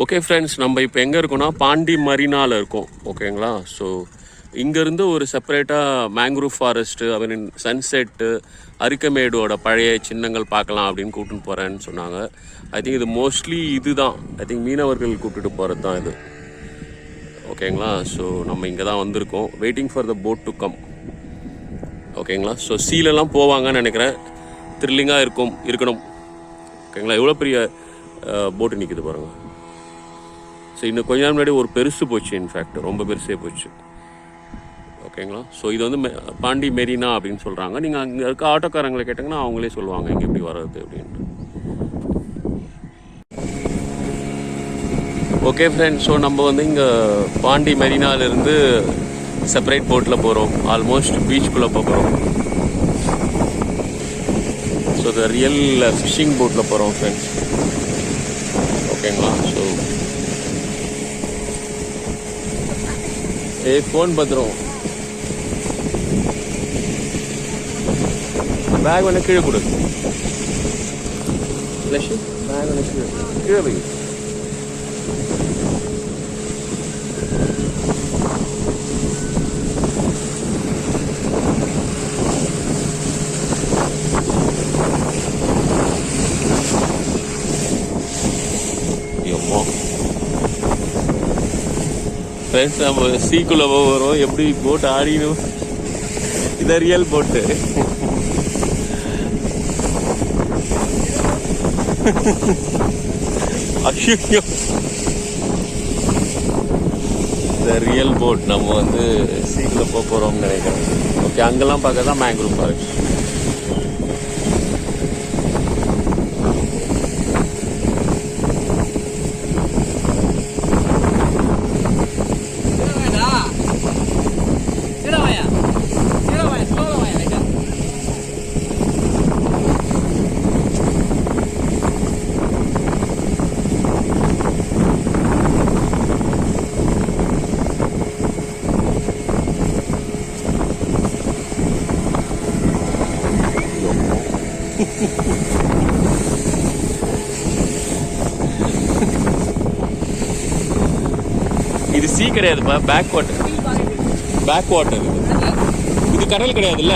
Okay friends, நம்ம இப்போ எங்கே இருக்கோம்னா பாண்டி மரீனாவில் இருக்கோம். ஓகேங்களா? ஸோ இங்கேருந்து ஒரு செப்பரேட்டாக மேங்க்ரூவ் ஃபாரஸ்ட்டு, அவரின் சன்செட்டு, அரிக்கமேடோட பழைய சின்னங்கள் பார்க்கலாம் அப்படின்னு கூப்பிட்டு போகிறேன்னு சொன்னாங்க. ஐ திங்க் இது மோஸ்ட்லி இது தான், ஐ திங்க் மீனவர்கள் கூப்பிட்டுட்டு போகிறது தான் இது. ஓகேங்களா? ஸோ நம்ம இங்கே தான் வந்திருக்கோம், waiting for the boat to come. ஓகேங்களா? ஸோ சீலெல்லாம் போவாங்கன்னு நினைக்கிறேன். த்ரில்லிங்காக இருக்கணும். ஓகேங்களா? எவ்வளோ பெரிய போட்டு நிற்குது பாருங்கள். ஸோ இன்னும் கொஞ்ச நாள் முன்னாடி ஒரு பெருசு போச்சு, இன்ஃபேக்ட் ரொம்ப பெருசே போச்சு. ஓகேங்களா? ஸோ இது வந்து பாண்டி மெரினா அப்படின்னு சொல்கிறாங்க. நீங்கள் அங்கே இருக்க ஆட்டோக்காரங்களை கேட்டிங்கன்னா அவங்களே சொல்லுவாங்க இங்கே எப்படி வர்றது அப்படின்ட்டு. ஓகே ஃப்ரெண்ட்ஸ், ஸோ நம்ம வந்து இங்கே பாண்டி மெரினாவிலேருந்து செப்பரேட் போட்டில் போகிறோம். ஆல்மோஸ்ட் பீச்சுக்குள்ளே போகிறோம். ஸோ த ரியல் ஃபிஷிங் போட்டில் போகிறோம் ஃப்ரெண்ட்ஸ். ஓகேங்களா? ஸோ ஃபோன் பத்திரம், பேக் வேணா கீழே கொடு. பேக் வேணா கீழே வை. ஃப்ரெண்ட்ஸ், நம்ம சீக்குள்ளே வரோம். எப்படி போட்டு ஆடிடும். இதான் ரியல் போட்டு. ஐயோ, இந்த ரியல் போட் நம்ம வந்து சீக்குள்ளே போகிறோம்னு நினைக்கிறேன். ஓகே, அங்கெல்லாம் பார்க்க தான் மேங்க்ரூவ் ஃபாரஸ்ட். இது சீ கிடையாதுப்பா, பேக் வாட்டர். இது கடல் கிடையாதுல்ல.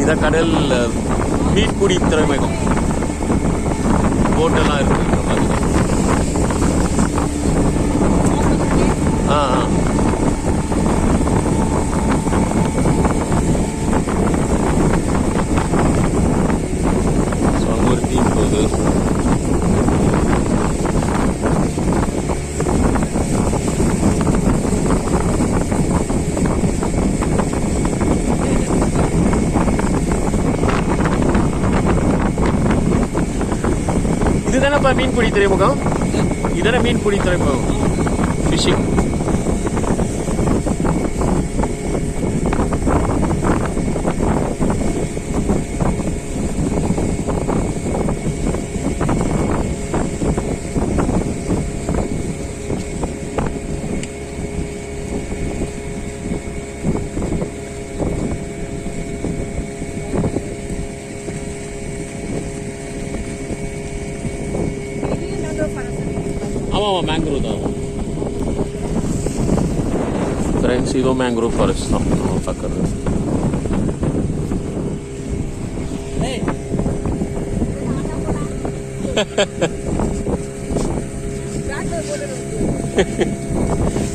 இதான் கடல் மீன்பிடி துறைமுகம். போட்டெல்லாம் இருக்கு. அங்கே ஒரு தீம் போகுது. இதுதானப்பா மீன்பிடி துறைமுகம். இதான மீன்பிடி துறைமுகம், ஃபிஷிங். ஆமாம், மேங்க்ரூவ் தான் ஃப்ரெண்ட்ஸ். இதுவும் மேங்க்ரூவ் ஃபாரஸ்ட் தான் நம்ம பார்க்குறது.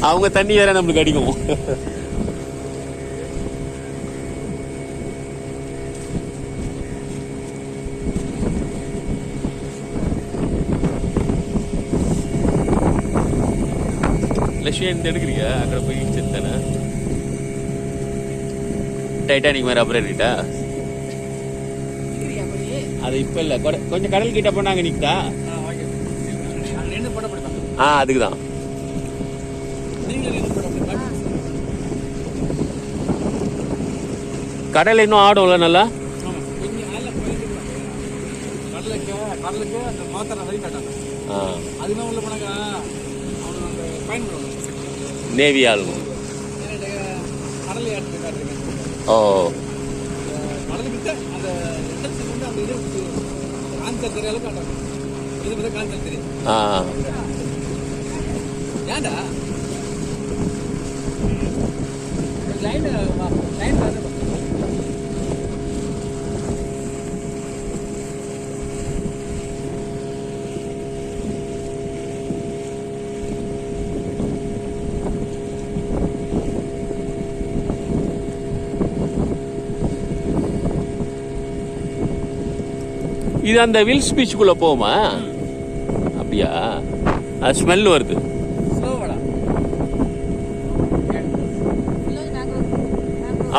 அவங்க தண்ணி வேற நம்மளுக்கு அடிக்கும். லட்சுமி எடுக்கிறீங்க அங்கே போய் செத்தானே டைட்டானிக் மாதிரி அப்புறம் இருக்கா. அது இப்போ இல்லை, கொஞ்சம் கடல் கிட்ட போனாங்க நிற்கா. அதுக்கு தான். கடல் இன்னும் ஆடும்ல நல்லா. நேவி ஆளுங்க. ஓ, இது அந்த வில்ஸ் பீச்சுக்குள்ள போகுமா? அப்படியா? அது ஸ்மெல் வருது.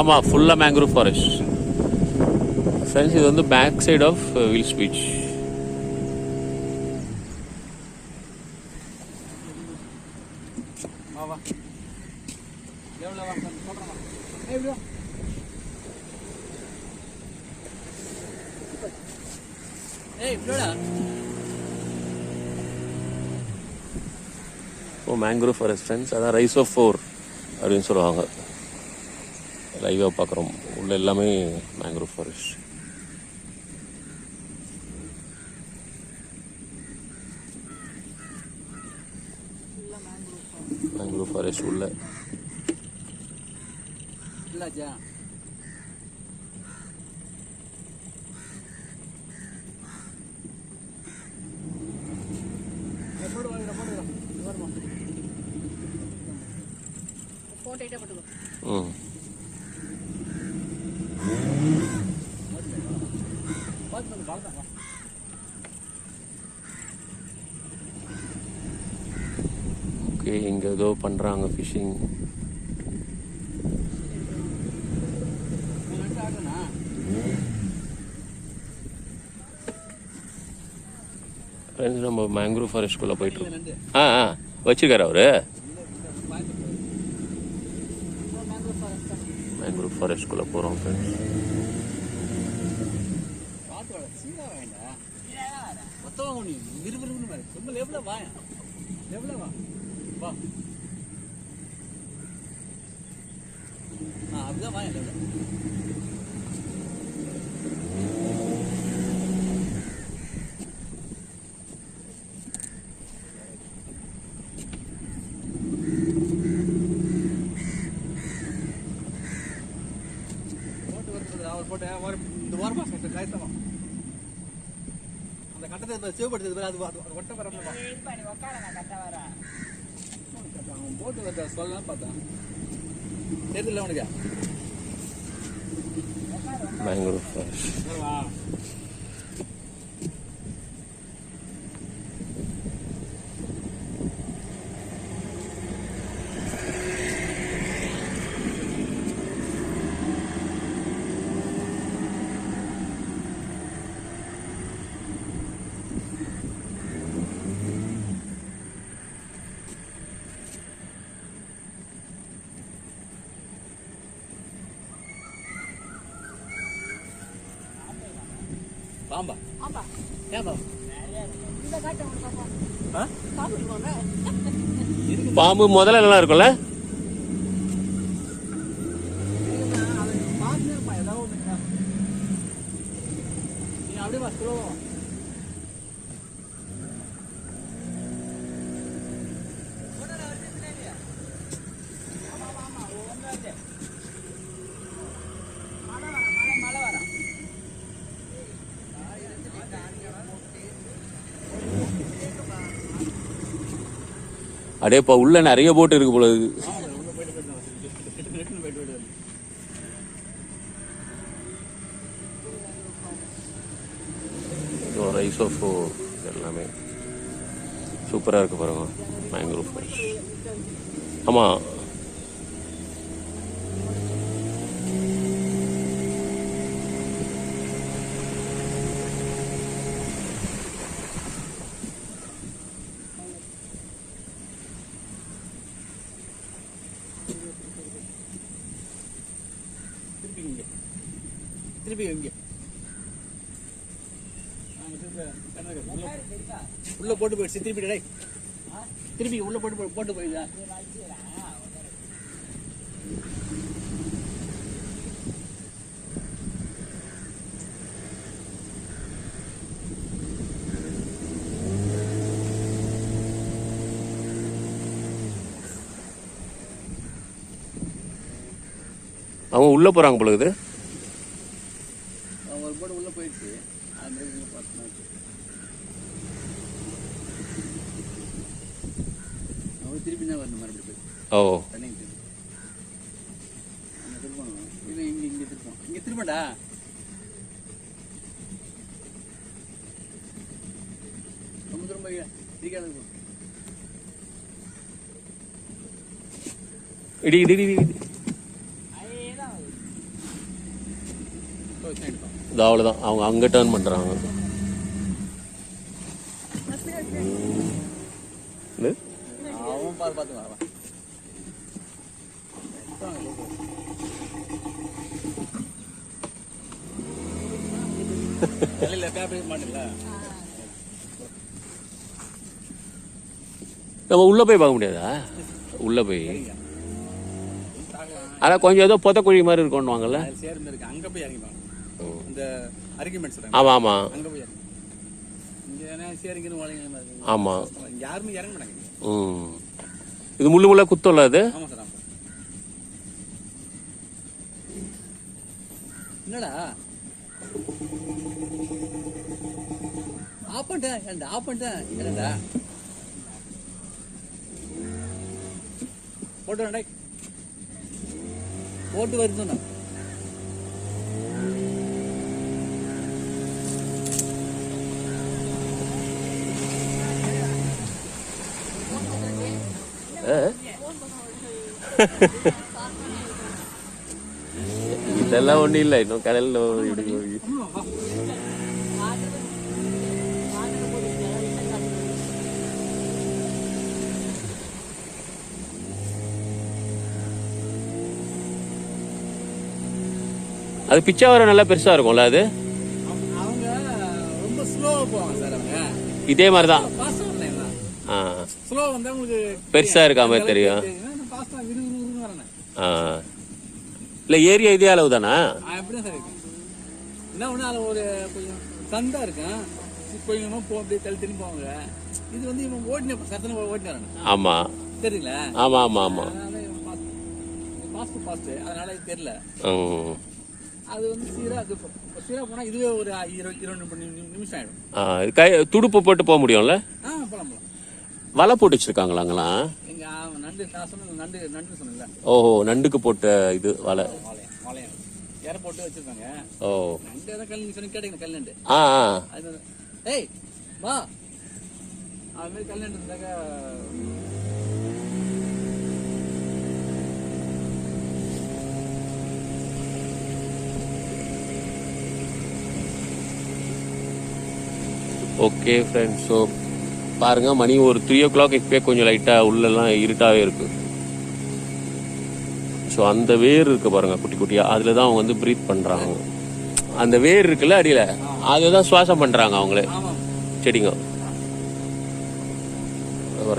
ஆமா, ஃபுல்லா மேங்க்ரோவ் ஃபாரஸ்ட் ஃப்ரெண்ட்ஸ். இது வந்து back side of Wills beach. Mangrove forest friends, அதான் ரைசோஃபோர் அப்படின்னு சொல்லுவாங்க. லைவாக பார்க்குறோம். உள்ள எல்லாமே மேங்க்ரோவ் ஃபாரஸ்ட். மேங்க்ரோவ் ஃபாரஸ்ட் உள்ள ஓகே. இங்கே ஏதோ பண்ணுறாங்க ஃபிஷிங். ஃப்ரெண்ட்ஸ், நம்ம மேங்க்ரோவ் ஃபாரஸ்ட்குள்ளே போயிட்டுருக்கோம். வச்சுருக்காரு அவரு. மேங்க்ரோவ் ஃபாரஸ்ட்குள்ளே போகிறோம் ஃப்ரெண்ட்ஸ். மேங்க்ரோவ் ஃபாரஸ்ட் பாம்பு முதல்ல நல்லா இருக்கும்ல. அடேப்பா, உள்ள நிறைய போட் இருக்கு போல இருக்கு. ரைசோஃபோர் எல்லாமே சூப்பராக இருக்கு பாருங்க. Mangrove forest. ஆமாம், உள்ள போட்டு போயிடுச்சு. திருப்பி உள்ள போட்டு போயிடுதா? அவங்க உள்ளே போகிறாங்க பொழுது. ஒரு போர்டு உள்ளே போயிடுச்சு. அவங்க திருப்பி தான் வரணும் மறுபடியும் போய். ஓ தண்ணி அங்கே திருப்பணும். இல்லை இங்கே திருப்போம். இங்கே திருப்பண்டா. ரொம்ப திரும்ப தீக்காத இடி இடி இடி இடி. இது அவ்வளோதான். அவங்க அங்கே டேர்ன் பண்ணுறாங்க. நம்ம உள்ளே போய் பார்க்க முடியாதா? உள்ளே போய் அதான் கொஞ்சம் ஏதோ பொத்தக்குழி மாதிரி இருக்கும்னு வாங்கல்ல. அங்கே போய் இறங்கிப்பாங்க. இந்த அரிக்கமெண்ட். ஆமாம் ஆமாம். அங்கே போய் ஆமாம். யாருமே இறங்க மாட்டாங்க. இது முள்ளு முள்ளா குத்தம்ல அது. ஆமாம் சார். என்னடா ஆஃப் பண்ணிட்டேன் என்னடா போட்டு வேண்டா போட்டு வருதுண்ணா. இதெல்லாம் ஒன்றும் இல்லை. இன்னும் கடலில் அது பிச்சாவரம் நல்லா பெருசா இருக்கும்ல அது. அவங்க ரொம்ப ஸ்லோவா போவாங்க சார். அவங்க இதே மாதிரி தான். ஸ்லோ வந்தா உங்களுக்கு பெருசா இருக்காம தெரியும். இல்ல ஏரியா இதே அளவு தானா? அப்படிதான் சார் இருக்கு. என்ன ஒண்ணு அது ஒரு கொஞ்சம் சந்தா இருக்கும். கொஞ்சமா போ அப்படியே தள்ளி தள்ளி போவாங்க. இது வந்து இவன் ஓட்டின சத்தன ஓட்டினாரு. ஆமா தெரியல. ஆமா ஆமா ஆமா. ஃபாஸ்ட் அதனால இது தெரியல. அது வந்து சீரா போனா இதுவே ஒரு 20 நிமிஷம் ஆயிடும். துடுப்பு போட்டு போக முடியும்ல. போலாம். வலை போட்டு வச்சிருக்காங்களா அங்கெல்லாம்? எங்க நண்டு நான் சொன்னது நண்டு சொன்னல. ஓஹோ நண்டுக்கு போட்ட இது வலை. வலையம் யார போட்டு வச்சிருக்காங்க. ஓ நண்டு ஏதோ கல் சொன்னீங்க கேட்டீங்க கல் நண்டு. அது ஏய் வா அது மாதிரி கல் நண்டு இருந்தாக்க ஓகே ஃப்ரெண்ட்ஸ். ஸோ பாருங்க மணி ஒரு 3 o'clock இப்போயே கொஞ்சம் லைட்டாக உள்ளெல்லாம் இருட்டாகவே இருக்கு. ஸோ அந்த வேர் இருக்கு பாருங்க குட்டி குட்டியாக, அதில் தான் அவங்க வந்து ப்ரீத் பண்ணுறாங்க. அந்த வேர் இருக்குல்ல அடியில், அதுதான் சுவாசம் பண்ணுறாங்க அவங்களே செடிங்க.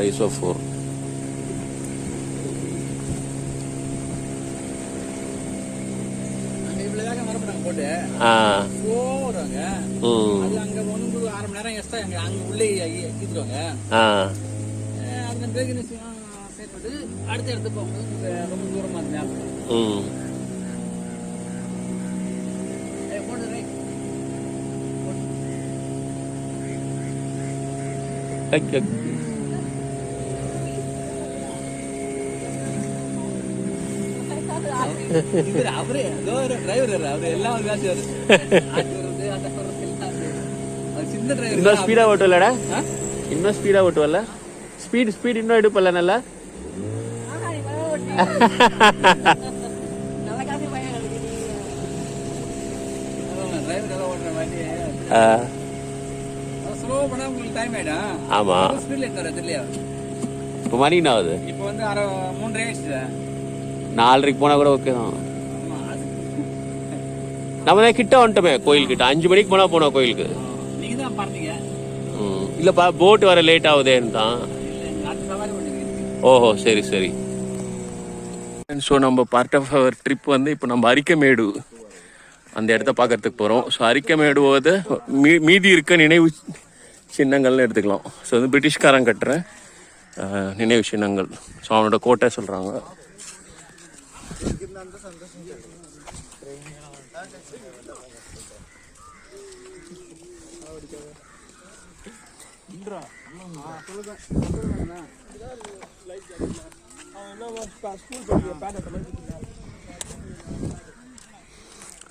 ரைசோஃபோர். அடுத்த இடத்துக்கு போகும்போது ரொம்ப தூரமா அவரே டிரைவர் அவரு எல்லாம் சின்ன டிரைவர். இன்னும் ஸ்பீடா ஓட்டுவலடா, இன்னும் ஸ்பீடா ஓட்டுவல. ஸ்பீட் இன்னும் எடுப்பல நல்லா. ஆமா இப்போ மணி என்ன ஆகுது? இப்போ வந்து 3:30 4:30 போனா கூட ஓகே தான். நம்ம தான் கிட்ட வந்துட்டோமே கோயில் கிட்ட. 5 மணிக்கு போனோம் கோயிலுக்கு. நீங்க தான் பாத்தீங்க. இல்லப்பா போட் வர லேட் ஆகுதேன்னு தான். ஓஹோ சரி சரி. ஸோ நம்ம பார்ட் ஆஃப் அவர் ட்ரிப் வந்து இப்போ நம்ம அரிக்கமேடு அந்த இடத்த பார்க்கறதுக்கு போகிறோம். ஸோ அரிக்கமேடு வந்து மீதி இருக்க நினைவு சின்னங்கள்னு எடுத்துக்கலாம். ஸோ வந்து பிரிட்டிஷ்காரன் கட்டுற நினைவு சின்னங்கள். ஸோ அவனோட கோட்டை சொல்கிறாங்க.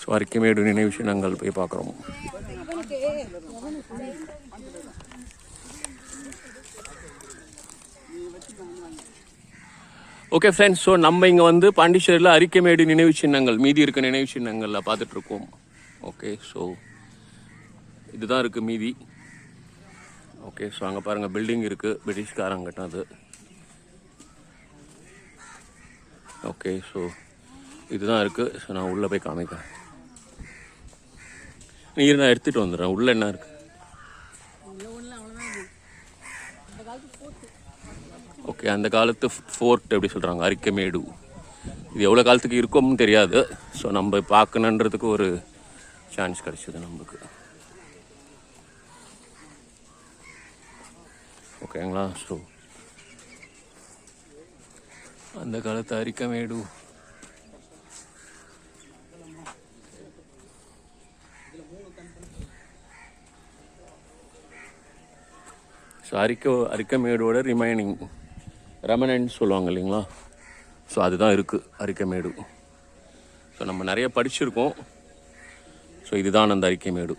ஸோ அரிக்கமேடு நினைவு சின்னங்கள் போய் பார்க்குறோம். ஓகே ஃப்ரெண்ட்ஸ், ஸோ நம்ம இங்கே வந்து பாண்டிச்சேரியில் அரிக்கமேடு நினைவு சின்னங்கள் மீதி இருக்க நினைவு சின்னங்களில் பார்த்துட்ருக்கோம். ஓகே, ஸோ இதுதான் இருக்குது மீதி. ஓகே, ஸோ அங்கே பாருங்கள் பில்டிங் இருக்குது, பிரிட்டிஷ்காரங்க கட்டினது. ஓகே, ஸோ இதுதான் இருக்குது. ஸோ நான் உள்ளே போய் காமிக்கிறேன். நீர் நான் எடுத்துகிட்டு வந்துடுறேன். உள்ளே என்ன இருக்குது? ஓகே, அந்த காலத்து ஃபோர்ட் எப்படி சொல்கிறாங்க, அரிக்கமேடு. இது எவ்வளோ காலத்துக்கு இருக்கும்னு தெரியாது. ஸோ நம்ம பார்க்கணுன்றதுக்கு ஒரு சான்ஸ் கிடச்சிது நமக்கு. ஓகேங்களா? ஸோ அந்த காலத்து அரிக்கமேடு. ஸோ அரிக்கமேடோட ரெமனன்ட் சொல்லுவாங்க இல்லைங்களா? ஸோ அதுதான் இருக்குது அரிக்கமேடு. ஸோ நம்ம நிறைய படிச்சிருக்கோம். ஸோ இதுதான் அந்த அரிக்கமேடு.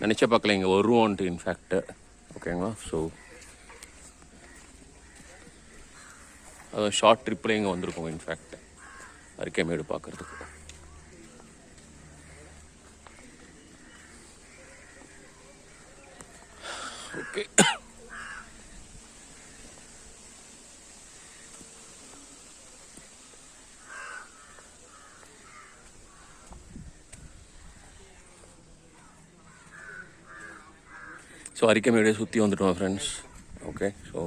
நினச்ச பார்க்கல இங்கே வருவோன்ட்டு இன்ஃபேக்ட். ஓகேங்களா? ஸோ ஷார்ட் ட்ரிப்பில் இங்கே வந்திருக்கோம் இன்ஃபேக்ட் அரிக்கமேடு பார்க்குறதுக்கு. ஓகே, ஸோ அரிக்கமேடு சுற்றி வந்துட்டோம் ஃப்ரெண்ட்ஸ். ஓகே, ஸோ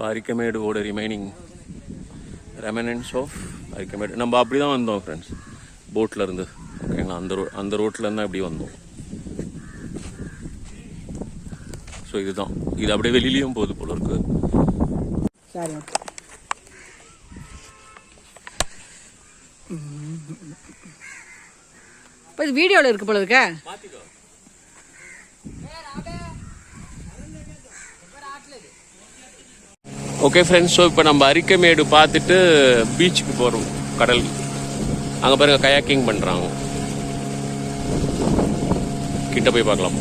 அரிக்கமேடோட ரெமனன்ட்ஸ் ஆஃப் அரிக்கமேடு. நம்ம அப்படி தான் வந்தோம் ஃப்ரெண்ட்ஸ், போட்டில் இருந்து. ஓகேங்களா? அந்த ரோட்டில் இருந்தால் இப்படி வந்தோம். ஸோ இதுதான், இது அப்படியே வெளியிலையும் போகுது போல இருக்கு. சரி, இப்போ இது வீடியோவில் இருக்கு போல இருக்க. ஓகே ஃப்ரெண்ட்ஸ், ஸோ இப்போ நம்ம அரிக்கமேடு பார்த்துட்டு பீச்சுக்கு போகிறோம், கடல். அங்கே பாருங்க கயாக்கிங் பண்ணுறாங்க. கிட்ட போய் பார்க்கலாம்.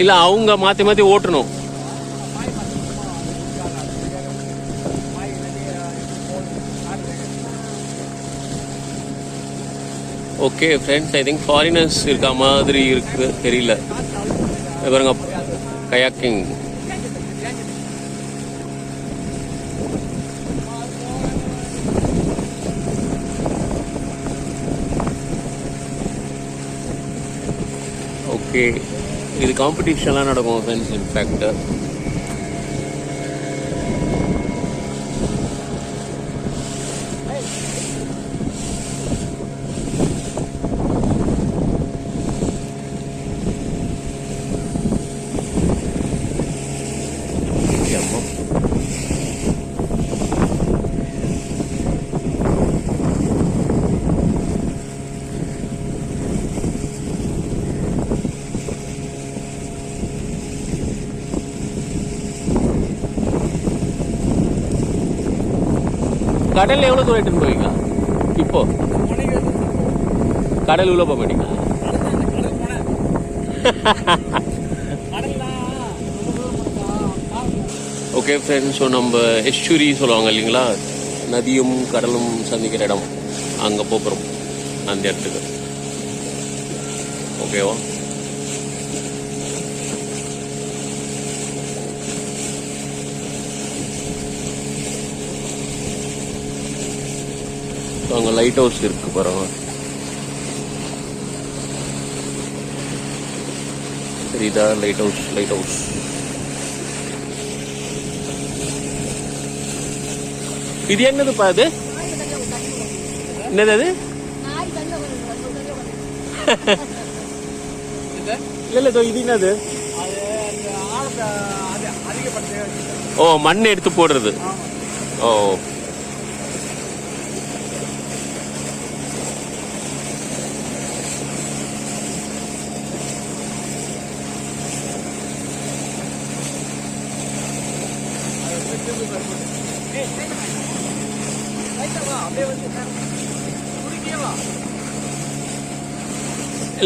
இல்லை, அவங்க மாற்றி மாற்றி ஓட்டணும். Okay friends, I think foreigners இருக்க மாதிரி இருக்கு, தெரியல. பாருங்க கயாக்கிங். ஓகே, இது காம்படிஷன்லாம் நடக்கும் ஃப்ரெண்ட்ஸ். இன்ஃபேக்ட் கடலில் எவ்வளோ தூரம் எடுத்துன்னு போவீங்க? இப்போ கடல் உள்ள போக மாட்டீங்க? ஓகே ஃப்ரெண்ட்ஸ், ஸோ நம்ம எஸ்டூரி சொல்லுவாங்க இல்லைங்களா, நதியும் கடலும் சந்திக்கிற இடம், அங்கே போகிறோம் அந்த இடத்துக்கு. ஓகேவா? அங்கே லைட் ஹவுஸ் இருக்கு பாருங்க. தெரியுதா? Light house. இது என்னதுப்பா அது? என்னது அது? இல்ல இது என்னது? ஓ, மண் எடுத்து போடுறது. ஓ,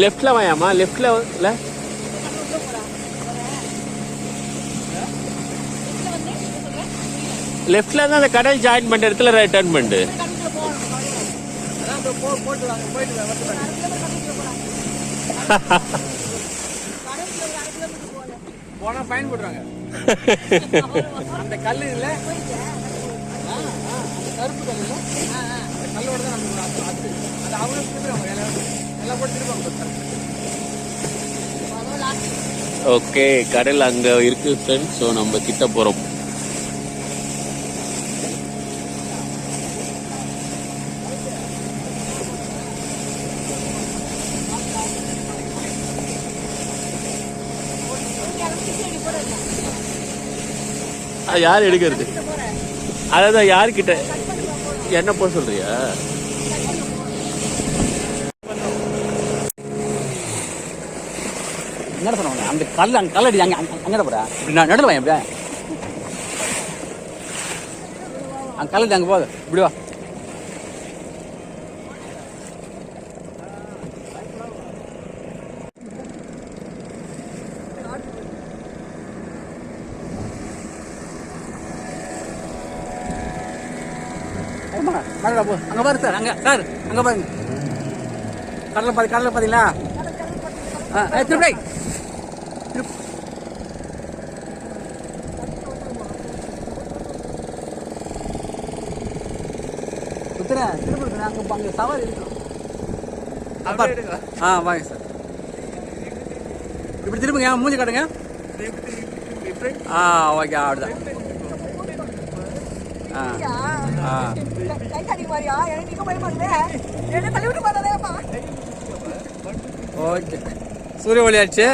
லெஃப்ட்ல வாயாமா, லெஃப்ட்ல லெஃப்ட்ல தான் அந்த கடல் ஜாயின் பண்ற இடத்துல ரிட்டர்ன் பண்ணு. போனா பயன் போடுறாங்க. அந்த கல்லு இல்ல, கருப்பு கல்லு இல்ல, அந்த கல்லோட தான் நம்ம அது அவங்களும் திருப்பாங்க, எல்லாம் போட்டு திருப்பாங்க. ஓகே, கடல் அங்க இருக்கு ஃப்ரெண்ட்ஸ். ஸோ நம்ம கிட்ட போறோம். யார் எடுக்கிறது? அதான் யாருக்கிட்ட என்ன போக சொல்றியா? என்ன சொன்னாங்க? அந்த கல்லடி அங்கே போறா, நான் நடுவில் வாங்க. எப்படியா அங்கே கல்லடி அங்கே போகுது, இப்படி வா. அங்கே பாரு சார், அங்கே பாருங்க, கடலை பார்த்தீங்களா? திருப்பி அங்கே சவாரி இருக்கும். வாங்க சார், இப்படி திரும்புங்க, மூஞ்சி காட்டுங்க. ஓகே, அப்படிதான். ஓகே, சூரிய ஒளி ஆச்சு.